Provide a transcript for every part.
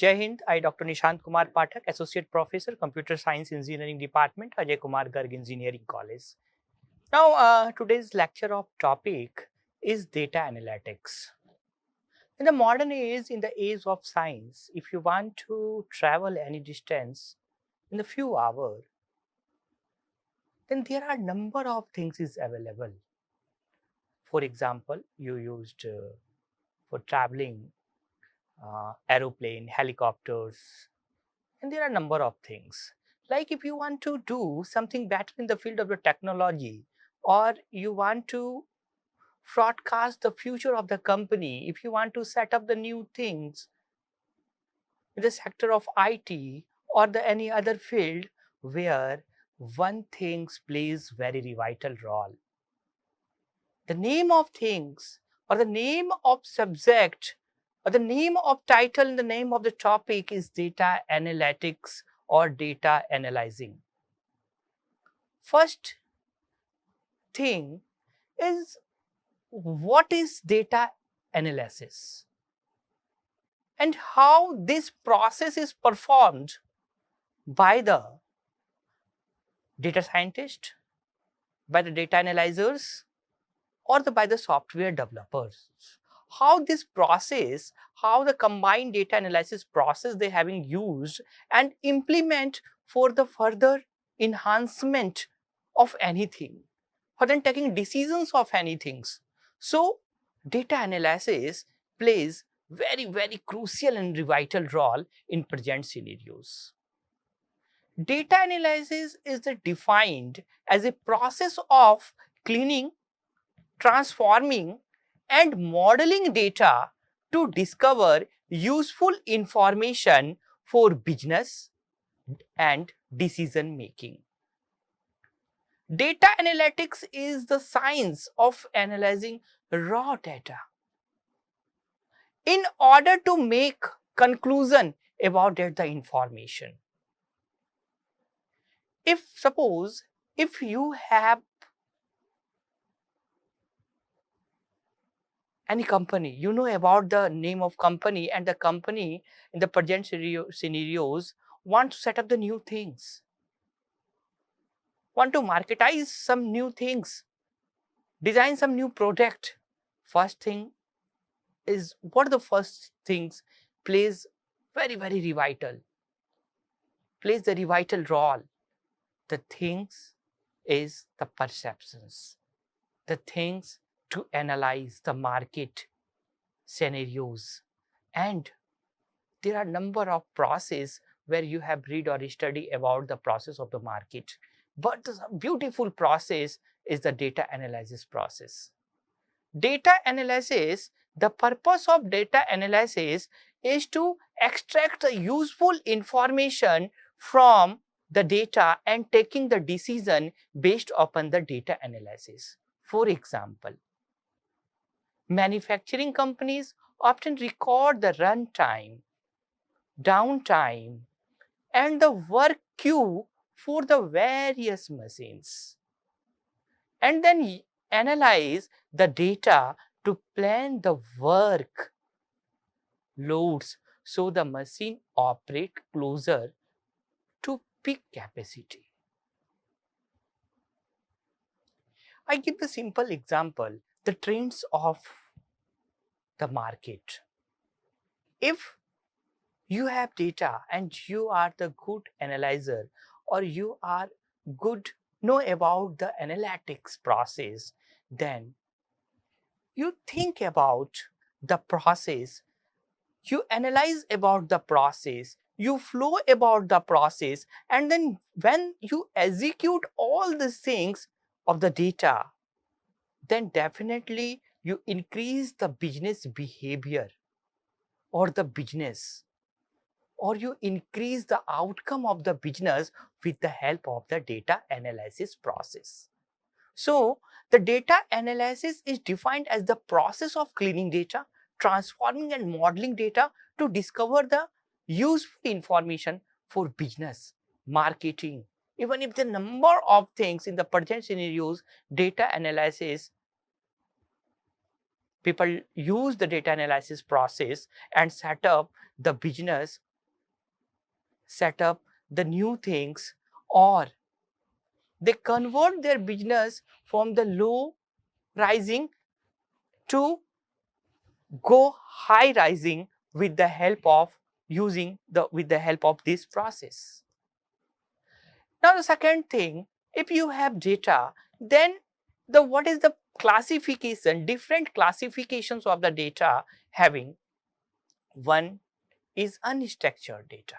Jai Hind. I, Dr. Nishant Kumar Pathak, Associate Professor, Computer Science Engineering Department, Ajay Kumar Garg Engineering College. Now, today's lecture of topic is data analytics. In the modern age, in the age of science, if you want to travel any distance in a few hours, then there are number of things is available. For example, you used for traveling aeroplane, helicopters, and there are number of things. Like if you want to do something better in the field of the technology, or you want to broadcast the future of the company, if you want to set up the new things in the sector of IT or the any other field where one thing plays very vital role. The name of things or the name of subject or the name of title and the name of the topic is data analytics or data analyzing. First thing is, what is data analysis and how this process is performed by the data scientist, by the data analyzers, or by the software developers. How this process, how the combined data analysis process they having used and implement for the further enhancement of anything, for then taking decisions of anything. So data analysis plays very crucial and vital role in present scenarios. Data analysis is defined as a process of cleaning, transforming and modeling data to discover useful information for business and decision making. Data analytics is the science of analyzing raw data in order to make conclusion about the information. Suppose if you have any company, you know about the name of company, and the company in the present scenarios want to set up the new things, want to marketize some new things, design some new product. First thing is, what are the first things plays very vital, plays the vital role. The things is the perceptions, the things to analyze the market scenarios, and there are number of process where you have read or study about the process of the market, but the beautiful process is the data analysis process. Data analysis, the purpose of data analysis is to extract the useful information from the data and taking the decision based upon the data analysis. For example, manufacturing companies often record the runtime, downtime, and the work queue for the various machines, and then analyze the data to plan the work loads so the machine operate closer to peak capacity. I give the simple example, the trends of the market. If you have data and you are the good analyzer, or you are good know about the analytics process, then you think about the process, you analyze about the process, you flow about the process, and then when you execute all these things of the data, then definitely you increase the business behavior or the business, or you increase the outcome of the business with the help of the data analysis process. So the data analysis is defined as the process of cleaning data, transforming and modeling data to discover the useful information for business, marketing. Even if the number of things in the present scenarios, data analysis, people use the data analysis process and set up the business set up the new things, or they convert their business from the low rising to go high rising with the help of this process. Now the second thing, if you have data, then what is the classification, different classifications of the data having. One is unstructured data,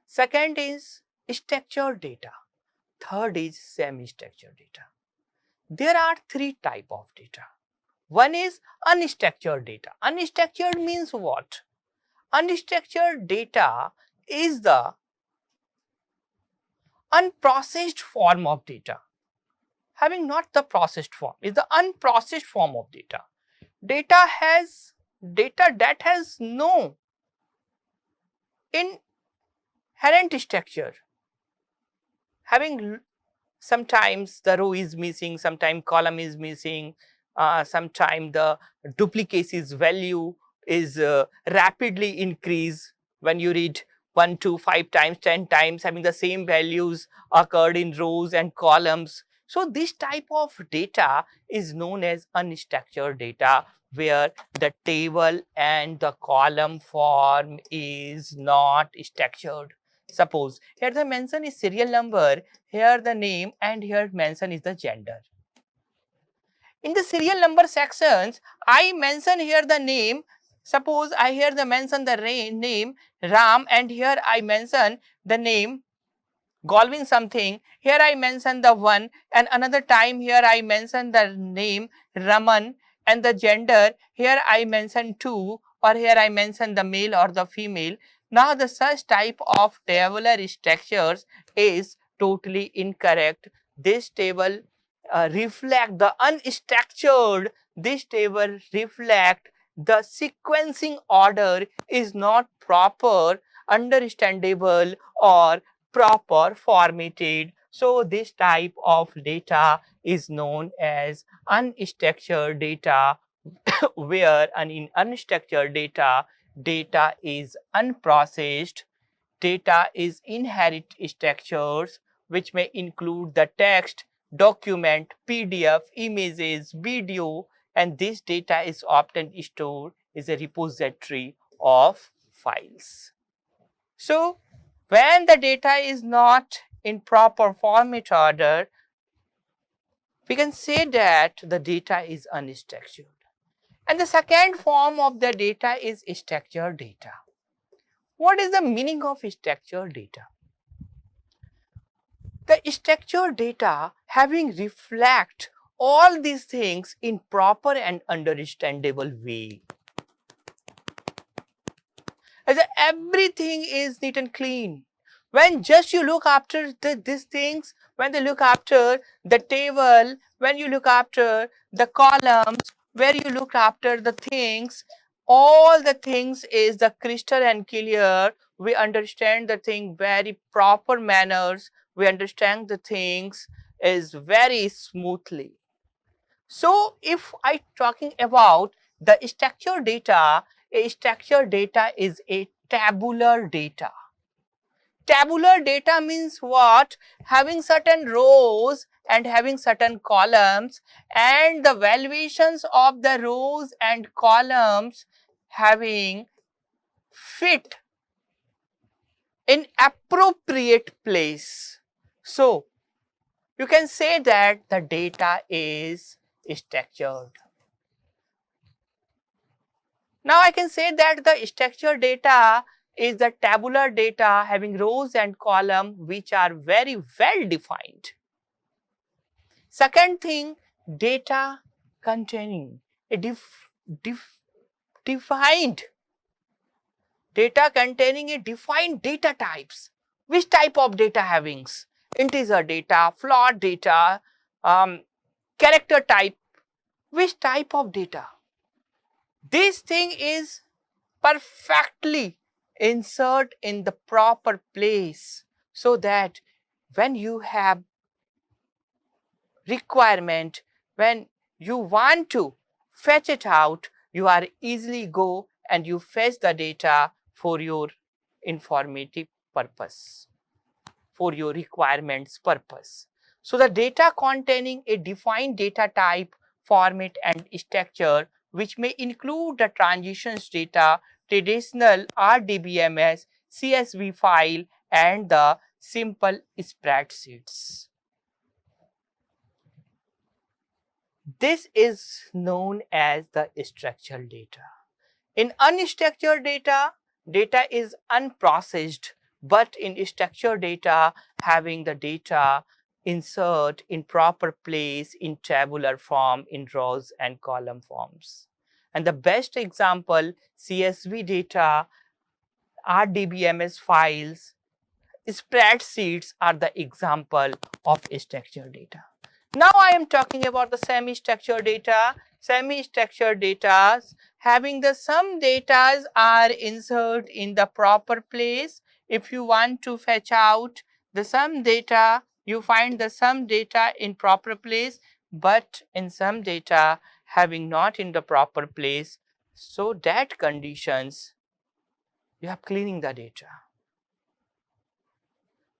second is structured data, third is semi-structured data. There are three types of data. One is unstructured data. Unstructured means what? Unstructured data is the unprocessed form of data. Having not the processed form, is the unprocessed form of data. Data that has no inherent structure. Having sometimes the row is missing, sometimes column is missing, sometimes the duplicacies value is rapidly increased when you read 1, 2, 5 times, 10 times, having the same values occurred in rows and columns. So this type of data is known as unstructured data, where the table and the column form is not structured. Suppose here the mention is serial number, here the name, and here mention is the gender. In the serial number sections, I mention here the name. Suppose I here the mention the name Ram, and here I mention the name Galvin something. Here I mention the one, and another time here I mention the name Raman, and the gender here I mention two, or here I mention the male or the female. Now the such type of tabular structures is totally incorrect. This table reflect the unstructured, this table reflect the sequencing order is not proper, understandable, or proper formatted. So this type of data is known as unstructured data, where in unstructured data, data is unprocessed, data is inherent structures, which may include the text, document, PDF, images, video, and this data is often stored as a repository of files. So when the data is not in proper format order, we can say that the data is unstructured. And the second form of the data is structured data. What is the meaning of structured data? The structured data having reflect all these things in proper and understandable way. As everything is neat and clean. When just you look after these things, when they look after the table, when you look after the columns, where you look after the things, all the things is the crystal and clear. We understand the thing very proper manners. We understand the things is very smoothly. So if I talking about the structured data, a structured data is a tabular data. Tabular data means what? Having certain rows and having certain columns, and the valuations of the rows and columns having fit in appropriate place. So you can say that the data is structured. Now I can say that the structured data is the tabular data having rows and columns which are very well defined. Second thing, data containing a defined data types. Which type of data havings? Integer data, float data, character type. Which type of data? This thing is perfectly insert in the proper place, so that when you have requirement, when you want to fetch it out, you are easily go and you fetch the data for your informative purpose, for your requirements purpose. So the data containing a defined data type, format and structure, which may include the transitions data, traditional RDBMS, CSV file and the simple spreadsheets. This is known as the structured data. In unstructured data, data is unprocessed, but in structured data, having the data insert in proper place in tabular form in rows and column forms. And the best example, CSV data, RDBMS files, spreadsheets are the example of structured data. Now I am talking about the semi-structured data. Semi-structured data having the some data are inserted in the proper place. If you want to fetch out the sum data, you find the sum data in proper place, but in some data having not in the proper place. So that conditions you are cleaning the data.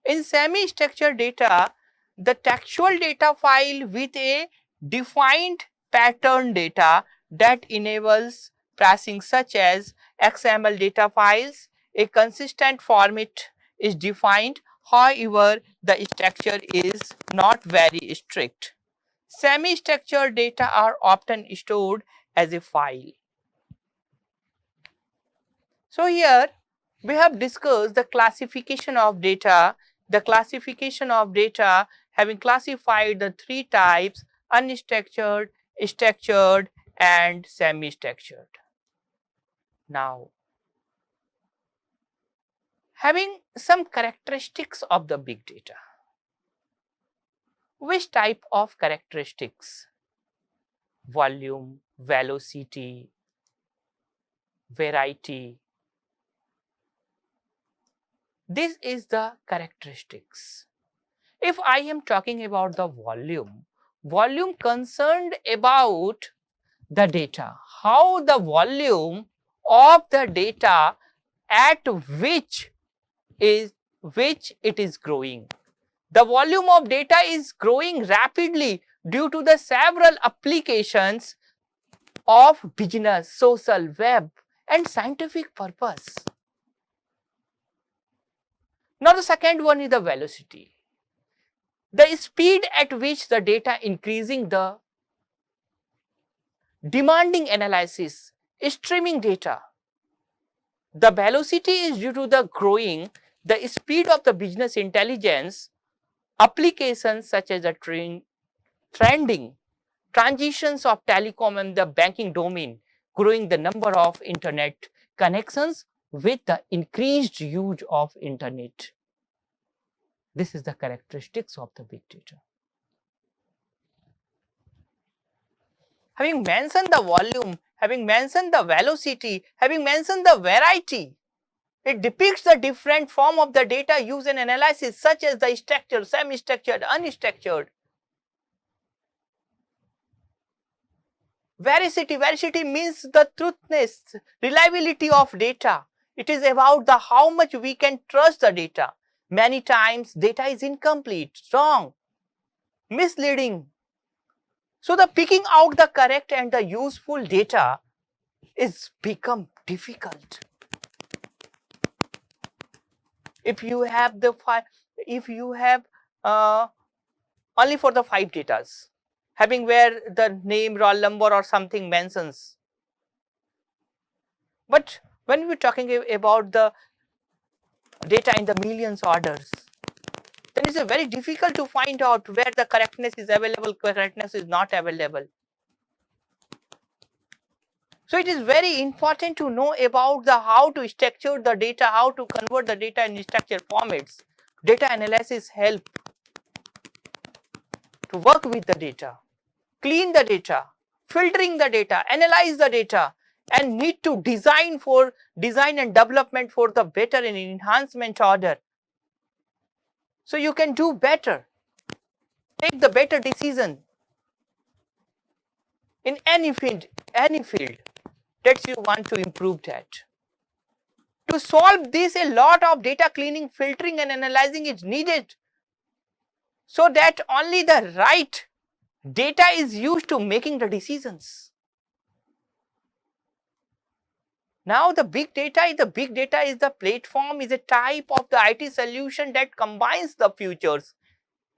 In semi-structured data, the textual data file with a defined pattern data that enables parsing such as XML data files, a consistent format is defined, however, the structure is not very strict. Semi-structured data are often stored as a file. So here we have discussed the classification of data. The classification of data having classified the three types: unstructured, structured and semi-structured. Now, having some characteristics of the big data. Which type of characteristics? Volume, velocity, variety. This is the characteristics. If I am talking about the volume, volume concerned about the data, how the volume of the data at which it is growing. The volume of data is growing rapidly due to the several applications of business, social, web and scientific purpose. Now the second one is the velocity. The speed at which the data increasing, the demanding analysis, streaming data. The velocity is due to the growing, the speed of the business intelligence, applications such as the trending, transitions of telecom and the banking domain, growing the number of internet connections with the increased use of internet. This is the characteristics of the big data. Having mentioned the volume, having mentioned the velocity, having mentioned the variety, it depicts the different form of the data used in analysis such as the structured, semi-structured, unstructured. Veracity means the truthness, reliability of data. It is about the how much we can trust the data. Many times data is incomplete, wrong, misleading. So the picking out the correct and the useful data is become difficult. If you have the only for the 5 datas, having where the name, roll number or something mentions. But when we are talking about the data in the millions orders, then it's very difficult to find out where the correctness is available, correctness is not available. So it is very important to know about the how to structure the data, how to convert the data in structured formats. Data analysis help to work with the data, clean the data, filtering the data, analyze the data, and need to design and development for the better and enhancement order. So you can do better, take the better decision in any field that you want to improve that. To solve this, a lot of data cleaning, filtering and analyzing is needed so that only the right data is used to making the decisions. Now the big data is the platform, is a type of the IT solution that combines the features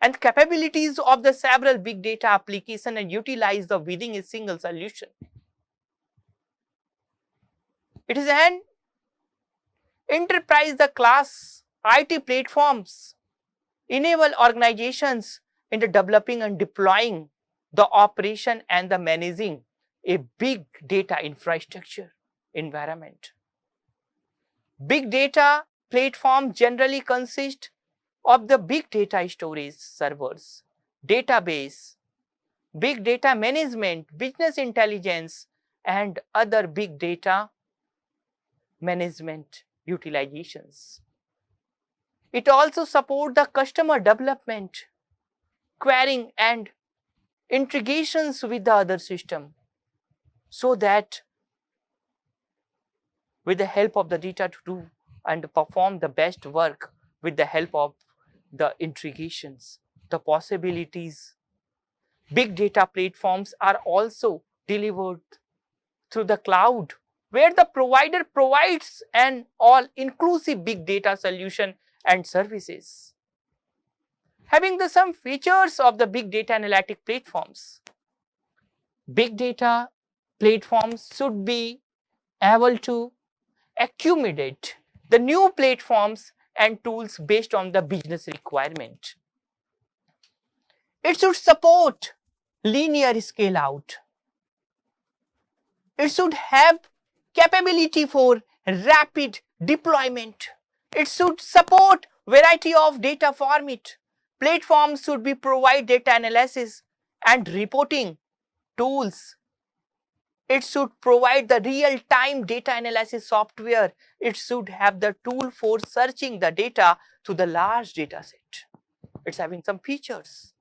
and capabilities of the several big data application and utilize the within a single solution. It is an enterprise the class IT platforms enable organizations in the developing and deploying the operation and the managing a big data infrastructure environment. Big data platform generally consist of the big data storage servers, database, big data management, business intelligence and other big data management utilizations. It also supports the customer development, querying and integrations with the other system, so that with the help of the data to do and perform the best work with the help of the integrations, the possibilities. Big data platforms are also delivered through the cloud, where the provider provides an all-inclusive big data solution and services. Having the some features of the big data analytic platforms. Big data platforms should be able to accommodate the new platforms and tools based on the business requirement. It should support linear scale out. It should have capability for rapid deployment. It should support variety of data format. Platforms should be provide data analysis and reporting tools. It should provide the real-time data analysis software. It should have the tool for searching the data to the large data set. It's having some features.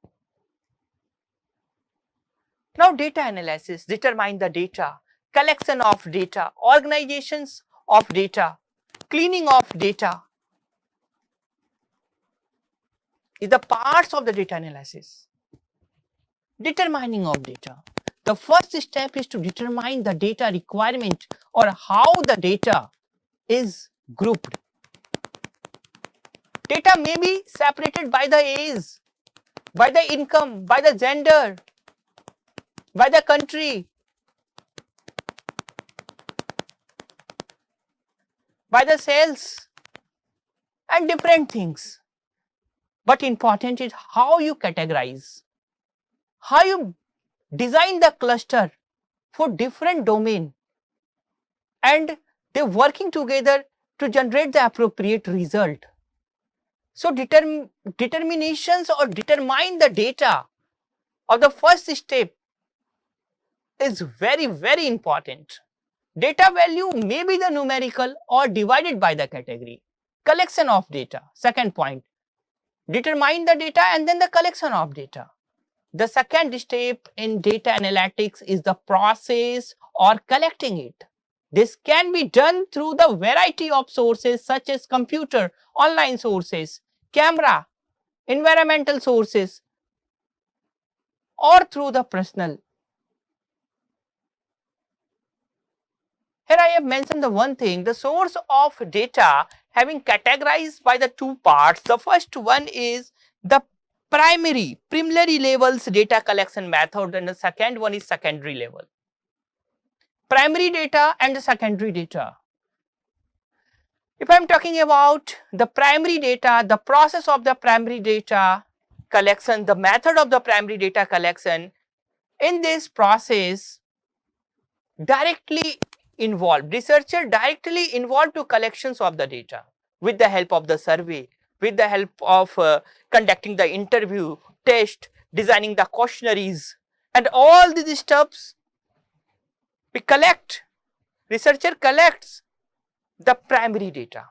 Now data analysis, determine the data, collection of data, organizations of data, cleaning of data is the parts of the data analysis. Determining of data. The first step is to determine the data requirement or how the data is grouped. Data may be separated by the age, by the income, by the gender, by the country, by the sales and different things. But important is how you categorize, how you design the cluster for different domain and they're working together to generate the appropriate result. So determinations or determine the data of the first step is very, very important. Data value may be the numerical or divided by the category. Collection of data, second point. Determine the data and then the collection of data. The second step in data analytics is the process or collecting it. This can be done through the variety of sources such as computer, online sources, camera, environmental sources, or through the personal. Here I have mentioned the one thing, the source of data having categorized by the two parts. The first one is the primary levels data collection method and the second one is secondary level. Primary data and the secondary data. If I am talking about the primary data, the process of the primary data collection, the method of the primary data collection, in this process directly involved, researcher directly involved to collections of the data with the help of the survey, with the help of conducting the interview, test, designing the questionnaires and all these steps we collect, researcher collects the primary data.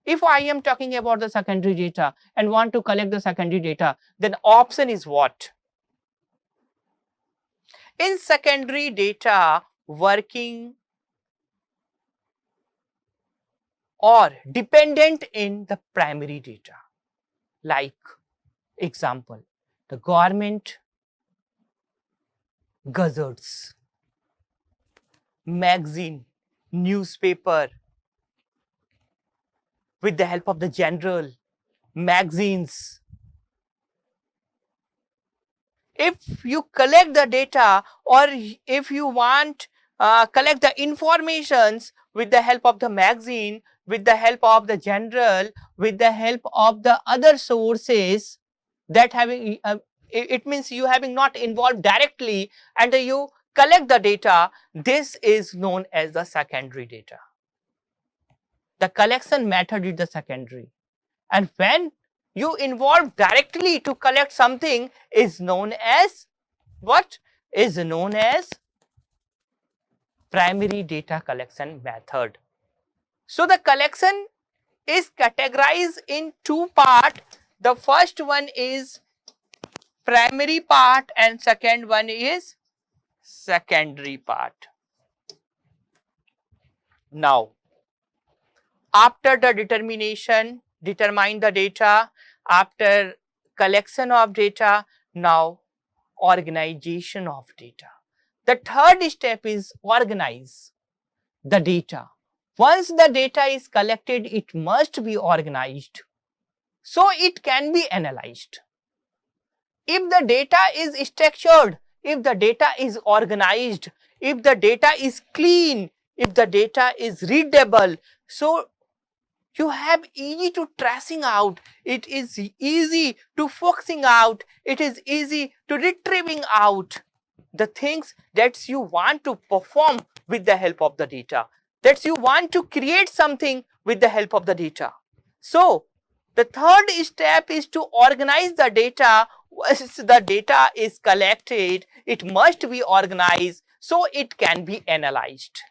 If I am talking about the secondary data and want to collect the secondary data, then option is what? In secondary data, working or dependent in the primary data. Like example, the government gazettes, magazine, newspaper, with the help of the general, magazines. If you collect the data, or if you want collect the informations with the help of the magazine, with the help of the general, with the help of the other sources, that having it means you having not involved directly, and you collect the data, this is known as the secondary data. The collection method is the secondary, and when you involve directly to collect something is known as what? Is known as primary data collection method. So the collection is categorized in two parts. The first one is primary part and second one is secondary part. Now, after the determine the data, after collection of data, now organization of data. The third step is organize the data. Once the data is collected, it must be organized so it can be analyzed. If the data is structured, if the data is organized, if the data is clean, if the data is readable, so you have easy to tracing out, it is easy to focusing out, it is easy to retrieving out the things that you want to perform with the help of the data, that you want to create something with the help of the data. So the third step is to organize the data. Once the data is collected, it must be organized so it can be analyzed.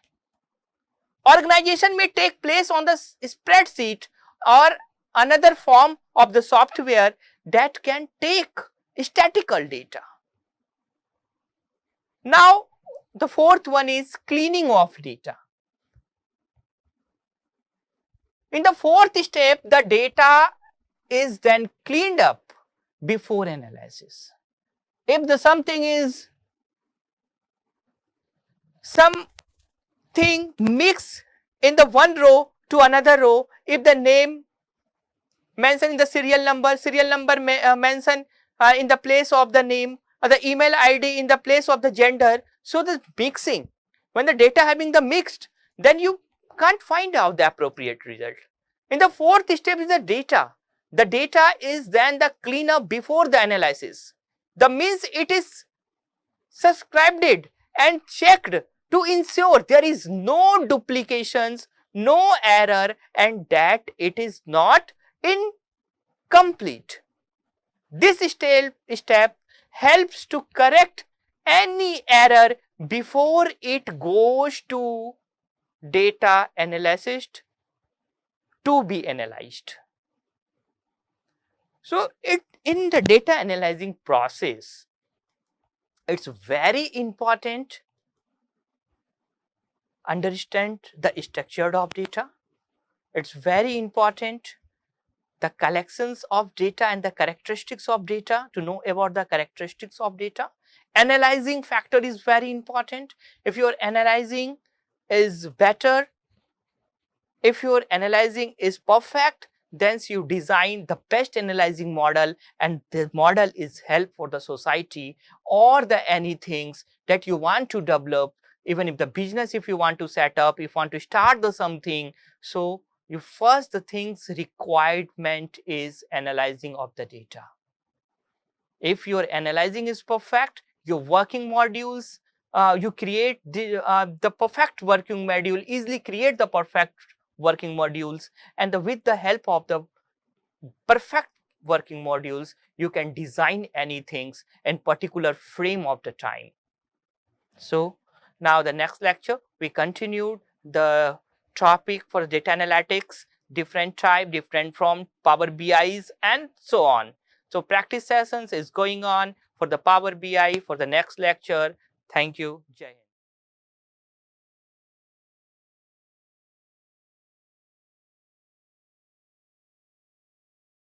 Organization may take place on the spreadsheet or another form of the software that can take statistical data. Now, the fourth one is cleaning of data. In the fourth step, the data is then cleaned up before analysis. If the something is something mixed in the one row to another row, if the name mentioned in the serial number mentioned in the place of the name, or the email ID in the place of the gender, so the mixing, when the data having the mixed, then you can't find out the appropriate result. In the fourth step is the data. The data is then the cleanup before the analysis. The means it is subscribed and checked to ensure there is no duplications, no error, and that it is not incomplete. This step helps to correct any error before it goes to data analyst to be analyzed. So in the data analyzing process, it's very important understand the structure of data. It's very important the collections of data and the characteristics of data, to know about the characteristics of data. Analyzing factor is very important. If your analyzing is better, if your analyzing is perfect, then you design the best analyzing model, and the model is help for the society or the anything that you want to develop, even if the business, if you want to set up, if you want to start the something. So you first, the things requirement is analyzing of the data. If your analyzing is perfect, your working modules, you create the perfect working module, easily create the perfect working modules, and with the help of the perfect working modules, you can design anything in particular frame of the time. So now the next lecture, we continued the topic for data analytics, different type, different from Power BIs and so on. So practice sessions is going on for the Power BI for the next lecture. Thank you. Jai Hind.